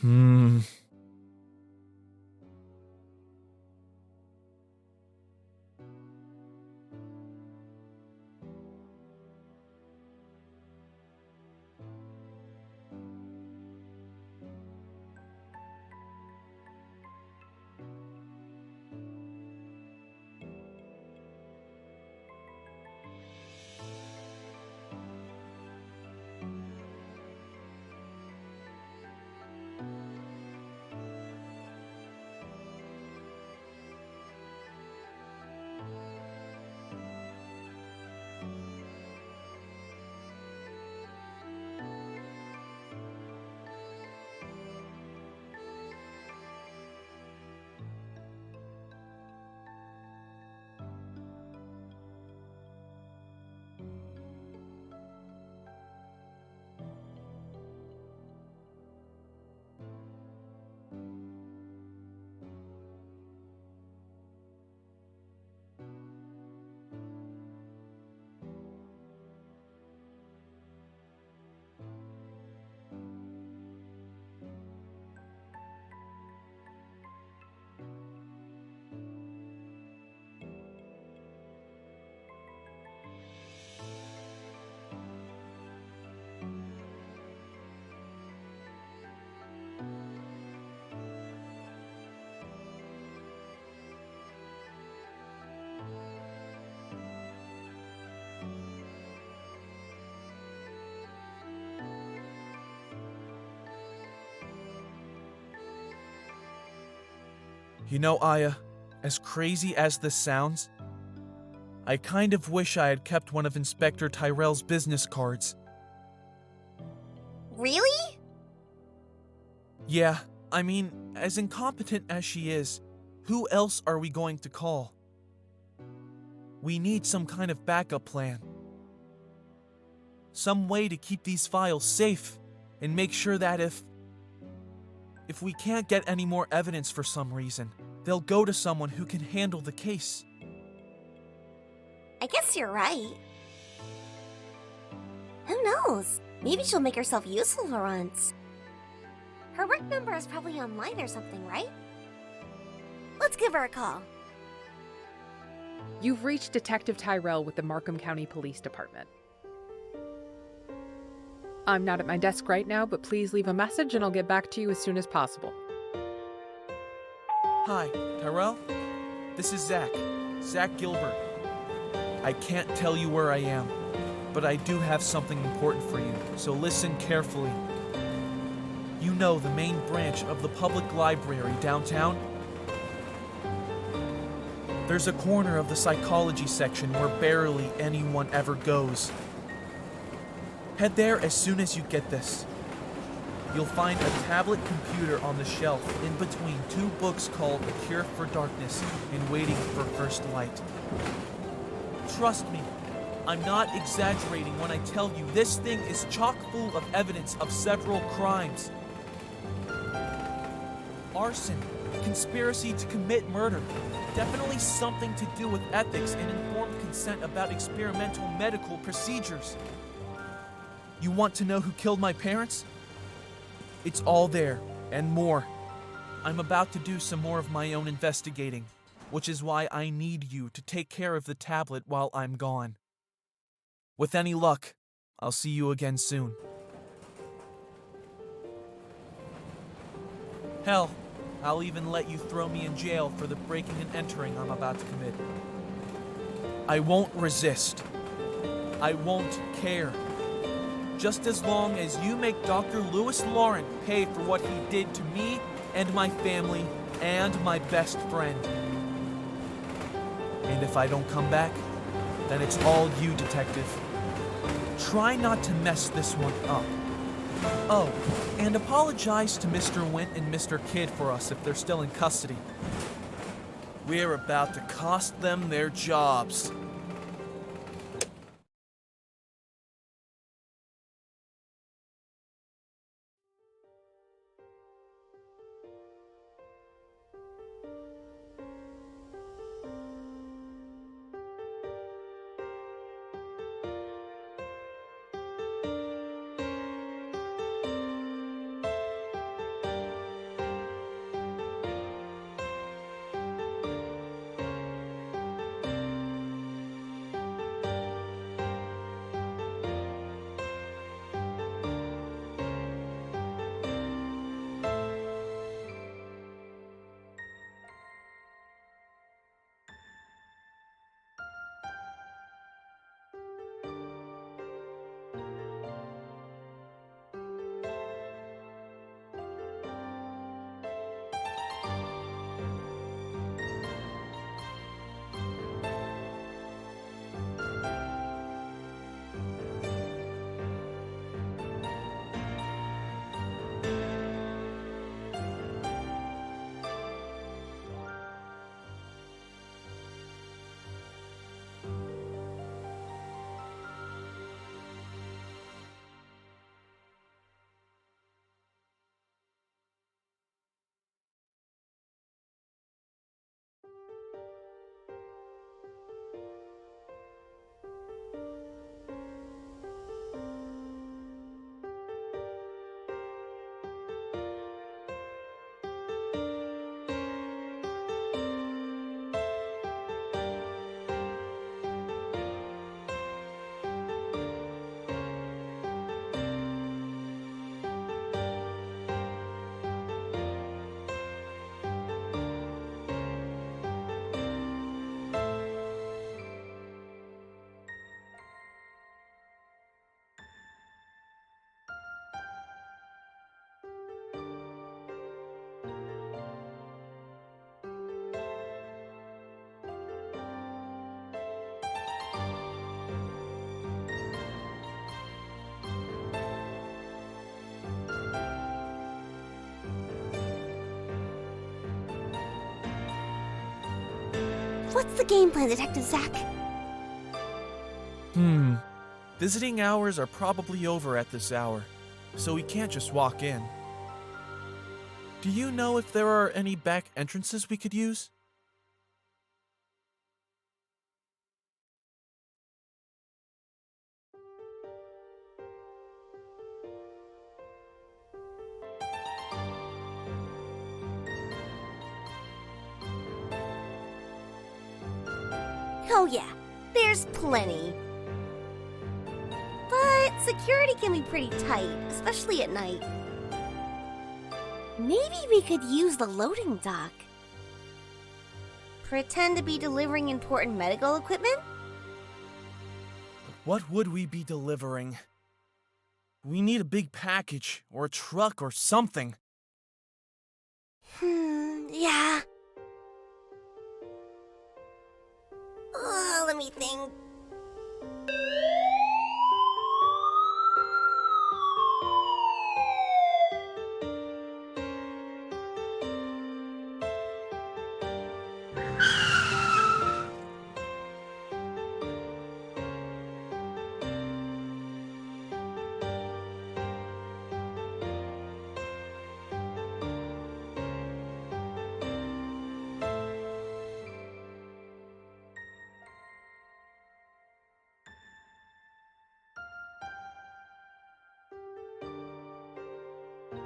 Hmm. You know, Aya, as crazy as this sounds, I kind of wish I had kept one of Inspector Tyrell's business cards. Really? Yeah, I mean, as incompetent as she is, who else are we going to call? We need some kind of backup plan. Some way to keep these files safe and make sure that if we can't get any more evidence for some reason, they'll go to someone who can handle the case. I guess you're right. Who knows? Maybe she'll make herself useful for once. Her work number is probably online or something, right? Let's give her a call. You've reached Detective Tyrell with the Markham County Police Department. I'm not at my desk right now, but please leave a message and I'll get back to you as soon as possible. Hi, Tyrell? This is Zach. Zach Gilbert. I can't tell you where I am, but I do have something important for you, so listen carefully. You know the main branch of the public library downtown? There's a corner of the psychology section where barely anyone ever goes. Head there as soon as you get this. You'll find a tablet computer on the shelf in between two books called A Cure for Darkness and Waiting for First Light. Trust me, I'm not exaggerating when I tell you this thing is chock full of evidence of several crimes. Arson, conspiracy to commit murder, definitely something to do with ethics and informed consent about experimental medical procedures. You want to know who killed my parents? It's all there, and more. I'm about to do some more of my own investigating, which is why I need you to take care of the tablet while I'm gone. With any luck, I'll see you again soon. Hell, I'll even let you throw me in jail for the breaking and entering I'm about to commit. I won't resist. I won't care. Just as long as you make Dr. Lewis Laurent pay for what he did to me and my family and my best friend. And if I don't come back, then it's all you, Detective. Try not to mess this one up. Oh, and apologize to Mr. Wint and Mr. Kidd for us if they're still in custody. We're about to cost them their jobs. what's the game plan, Detective Zack? Visiting hours are probably over at this hour, so we can't just walk in. Do you know if there are any back entrances we could use? Oh yeah, there's plenty. But security can be pretty tight, especially at night. Maybe we could use the loading dock. Pretend to be delivering important medical equipment? What would we be delivering? We need a big package, or a truck, or something. Yeah. Let me think.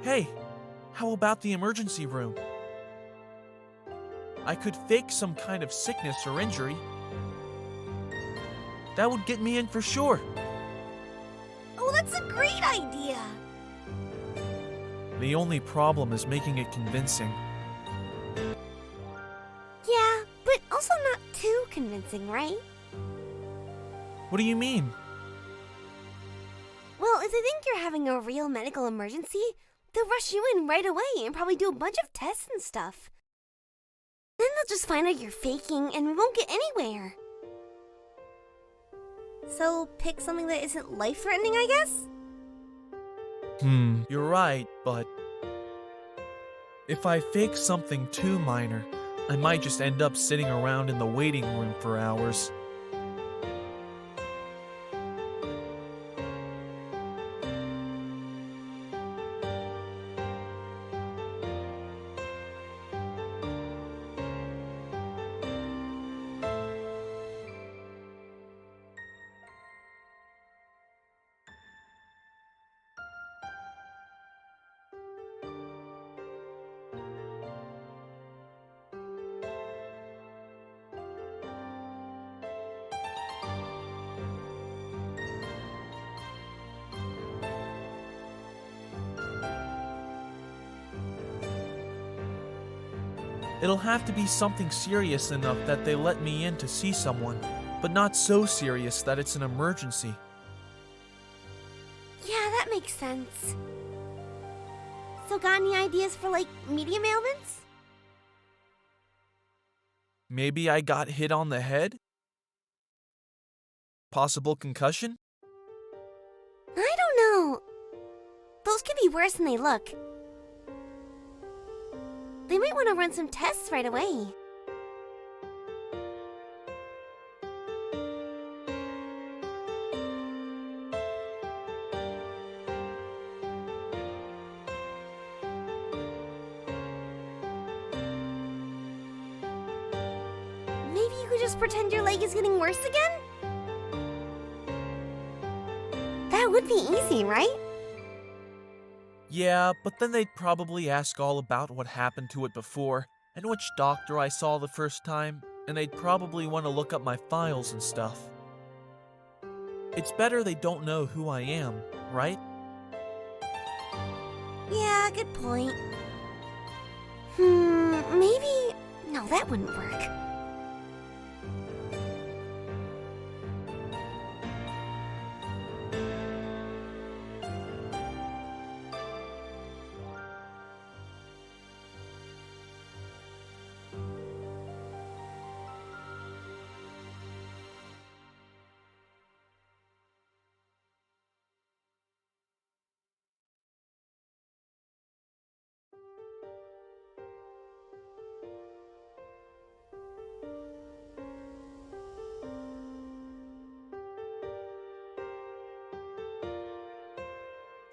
Hey, how about the emergency room? I could fake some kind of sickness or injury. That would get me in for sure. Oh, that's a great idea. The only problem is making it convincing. Yeah, but also not too convincing, right? What do you mean? Well, if they think you're having a real medical emergency, they'll rush you in right away and probably do a bunch of tests and stuff. Then they'll just find out you're faking and we won't get anywhere. So pick something that isn't life-threatening, I guess? You're right, but if I fake something too minor, I might just end up sitting around in the waiting room for hours. It'll have to be something serious enough that they let me in to see someone, but not so serious that it's an emergency. Yeah, that makes sense. So got any ideas for, like, medium ailments? Maybe I got hit on the head? Possible concussion? I don't know. Those could be worse than they look. They might want to run some tests right away. Maybe you could just pretend your leg is getting worse again? That would be easy, right? Yeah, but then they'd probably ask all about what happened to it before, and which doctor I saw the first time, and they'd probably want to look up my files and stuff. It's better they don't know who I am, right? Yeah, good point. Maybe... No, that wouldn't work.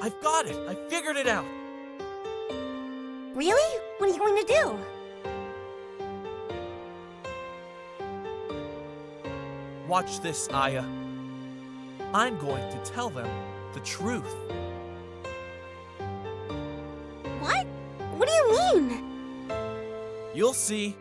I've got it! I figured it out! Really? What are you going to do? Watch this, Aya. I'm going to tell them the truth. What? What do you mean? You'll see.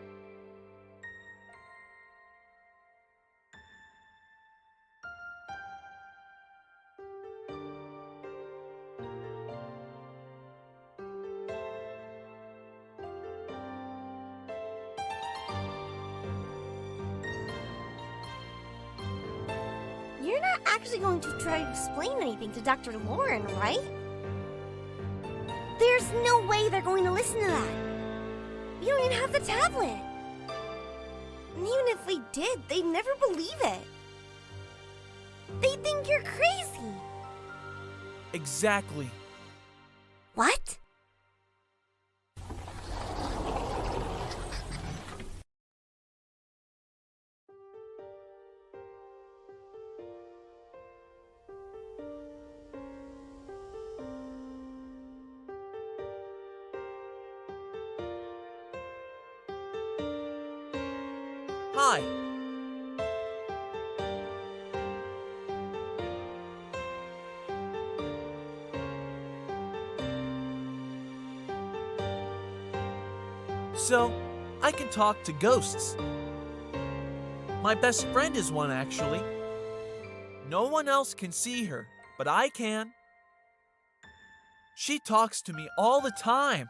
You're not actually going to try to explain anything to Dr. Lauren, right? There's no way they're going to listen to that. We don't even have the tablet. And even if we did, they'd never believe it. They think you're crazy. Exactly. What? Hi. So, I can talk to ghosts. My best friend is one, actually. No one else can see her, but I can. She talks to me all the time.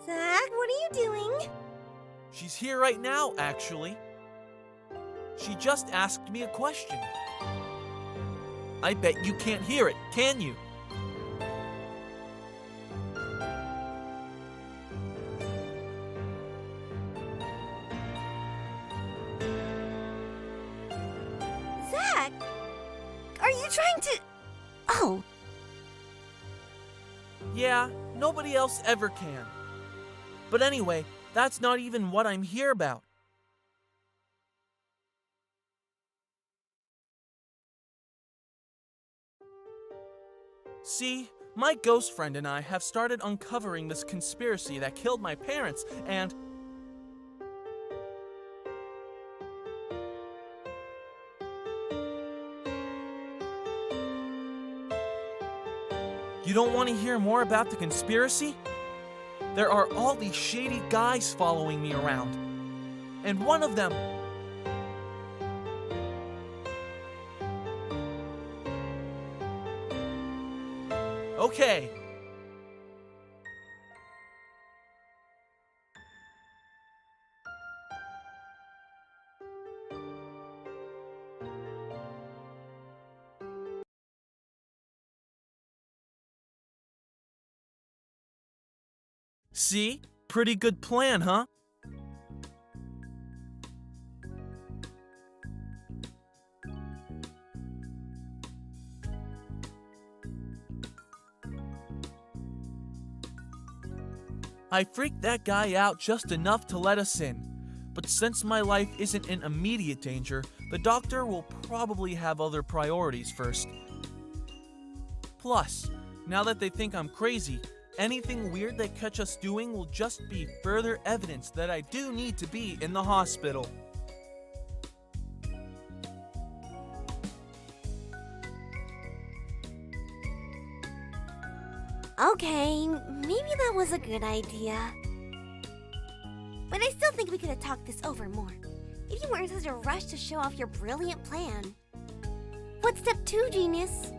Zach, what are you doing? She's here right now, actually. She just asked me a question. I bet you can't hear it, can you? Zach, are you trying to... Oh, Yeah, nobody else ever can. But anyway, that's not even what I'm here about. See, my ghost friend and I have started uncovering this conspiracy that killed my parents, and... You don't want to hear more about the conspiracy? There are all these shady guys following me around. And one of them... Okay. See? Pretty good plan, huh? I freaked that guy out just enough to let us in. But since my life isn't in immediate danger, the doctor will probably have other priorities first. Plus, now that they think I'm crazy, anything weird they catch us doing will just be further evidence that I do need to be in the hospital. okay, maybe that was a good idea. But I still think we could have talked this over more. If you weren't in such a rush to show off your brilliant plan. What's step 2, genius?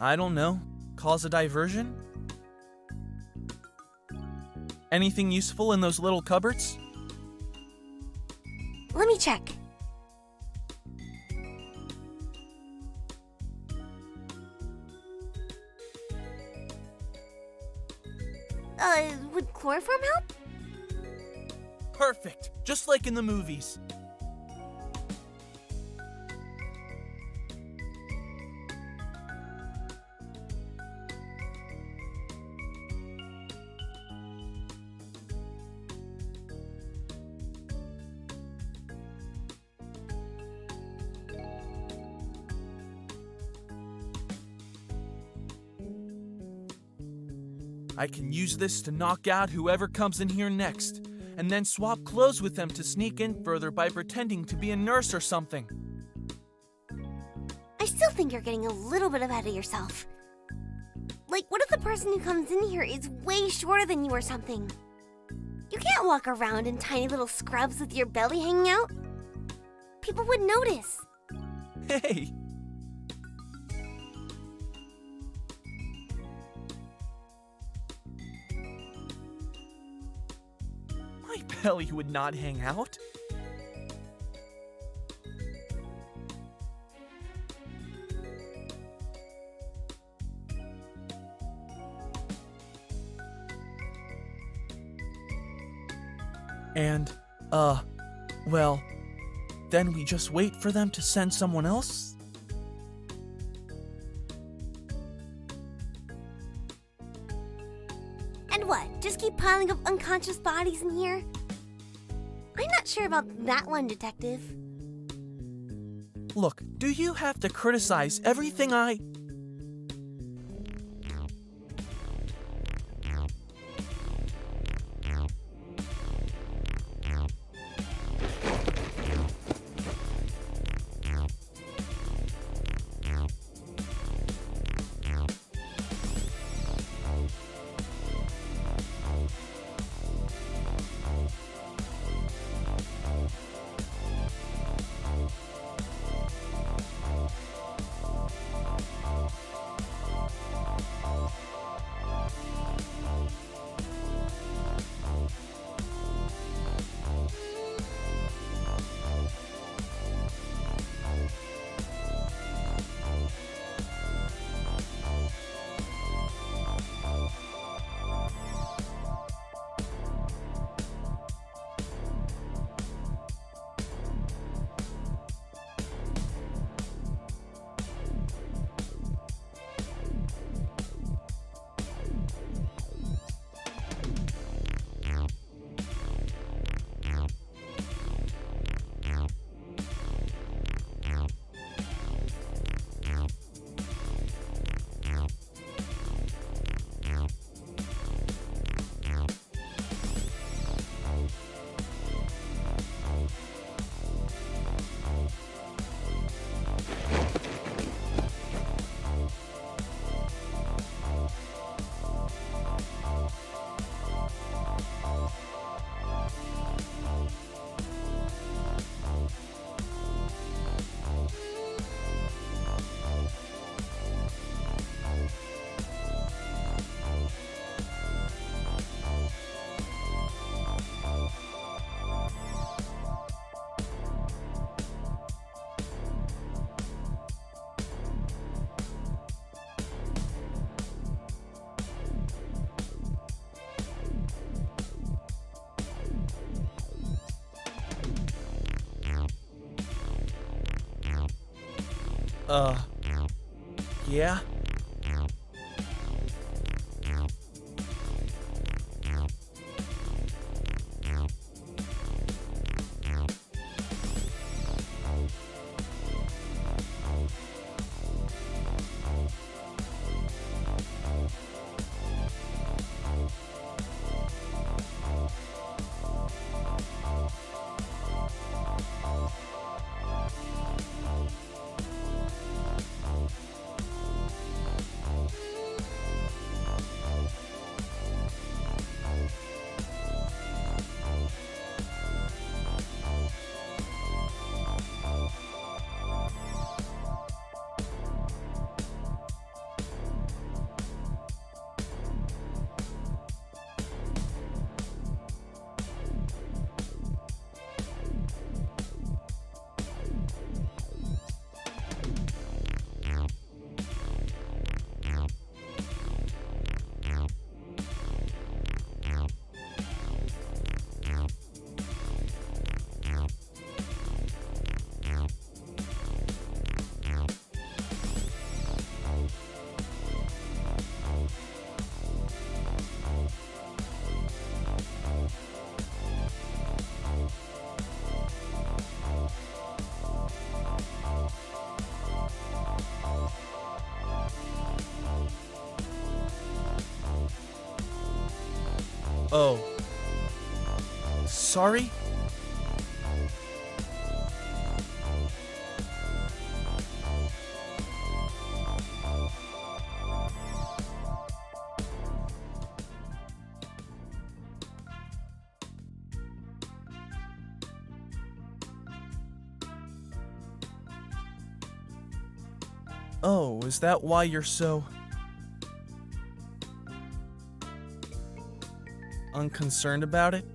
I don't know. Cause a diversion? Anything useful in those little cupboards? Let me check. Would chloroform help? Perfect, just like in the movies. I can use this to knock out whoever comes in here next, and then swap clothes with them to sneak in further by pretending to be a nurse or something. I still think you're getting a little bit ahead of yourself. Like, what if the person who comes in here is way shorter than you or something? You can't walk around in tiny little scrubs with your belly hanging out. People would notice. Hey! My belly would not hang out. And, well, then we just wait for them to send someone else? And what, just keep piling up unconscious bodies in here? I'm not sure about that one, Detective. Look, do you have to criticize everything I... Yeah? Oh. Sorry? Oh, is that why you're so unconcerned about it?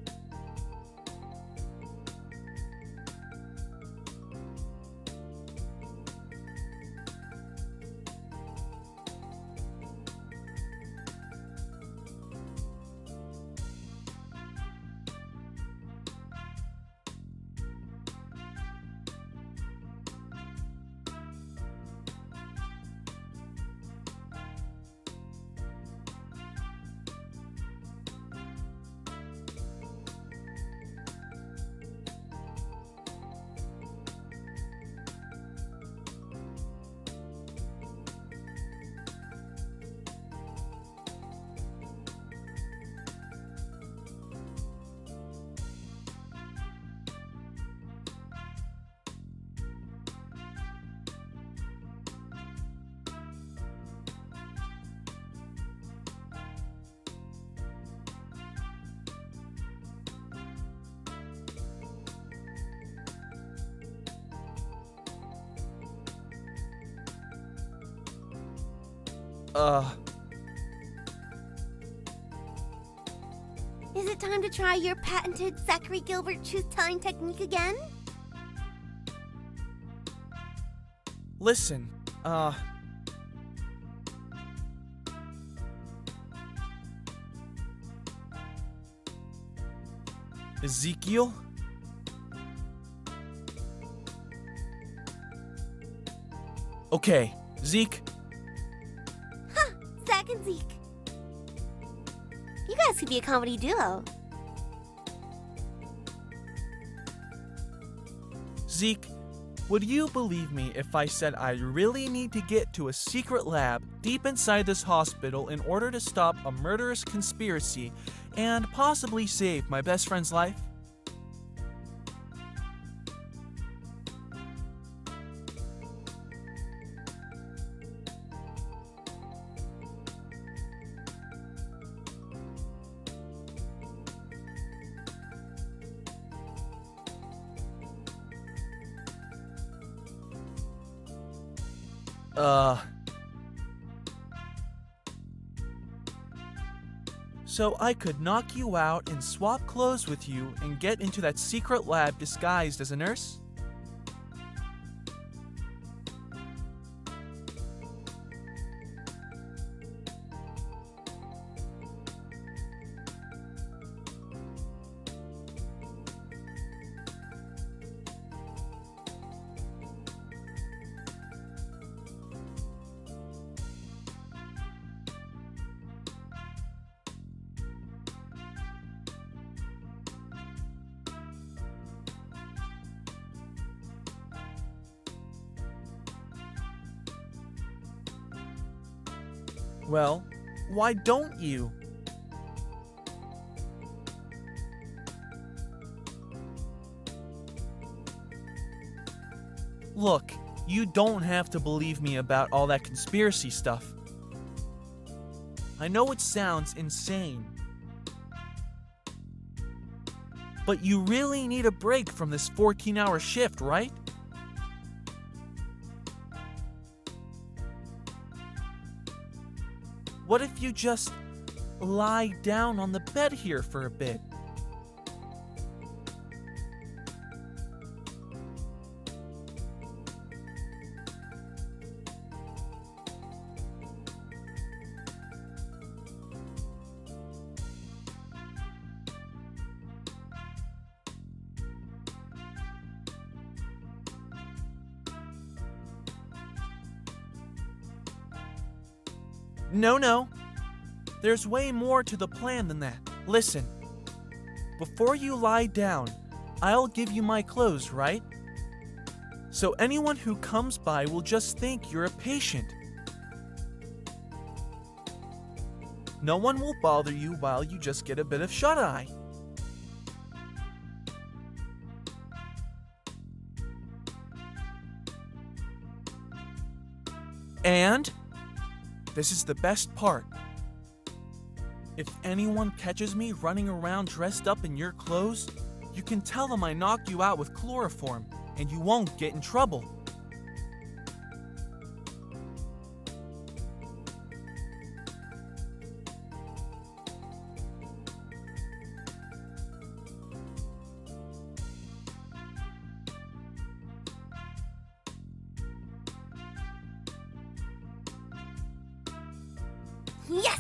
Is it time to try your patented Zachary Gilbert truth-telling technique again? Listen, Ezekiel? Okay, Zeke, Zach and Zeke. You guys could be a comedy duo. Zeke, would you believe me if I said I really need to get to a secret lab deep inside this hospital in order to stop a murderous conspiracy and possibly save my best friend's life? So I could knock you out and swap clothes with you and get into that secret lab disguised as a nurse? Well, why don't you? Look, you don't have to believe me about all that conspiracy stuff. I know it sounds insane. But you really need a break from this 14-hour shift, right? What if you just lie down on the bed here for a bit? No. There's way more to the plan than that. Listen, before you lie down, I'll give you my clothes, right? So anyone who comes by will just think you're a patient. No one will bother you while you just get a bit of shut-eye. And this is the best part. If anyone catches me running around dressed up in your clothes, you can tell them I knocked you out with chloroform, and you won't get in trouble. Yes!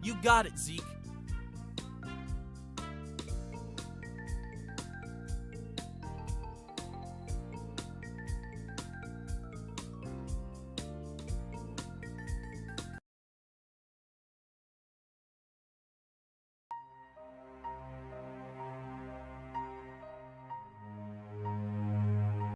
You got it, Zeke.